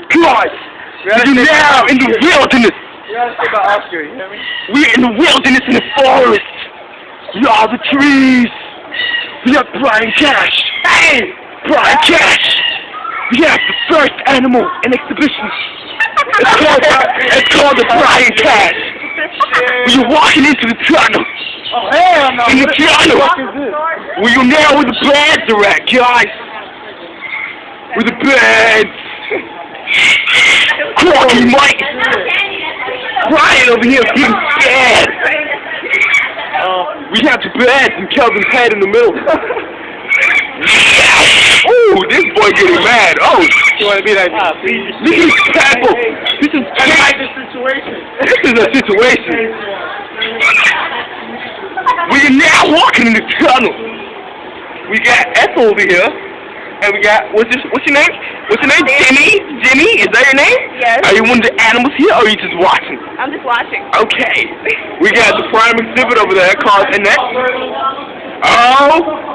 Guys, we're now in the wilderness. You gotta say about Oscar, you hear me? We're in the wilderness in the forest. We are the trees. We have Brian Cash. Hey! Brian Cash! We have the first animal in exhibition. It's called the Brian Cash. We're walking into the tunnel. Oh, hell no. In the tunnel. What the fuck is this? We're now where the birds are at, guys. Where the birds. Crocky Mike. Brian over here is getting scared. We have the birds and Kelvin's head in the middle. Ooh, this boy getting mad. Oh, You wanna be like, look at this pebble. This is the situation. This is a situation. We are now walking in the tunnel. We got Ethel over here, and we got what's your name? What's your name? Jenny? Is that your name? Yes. Are you one of the animals here, or are you just watching? I'm just watching. Okay. We got the prime exhibit over there called Annette. Oh.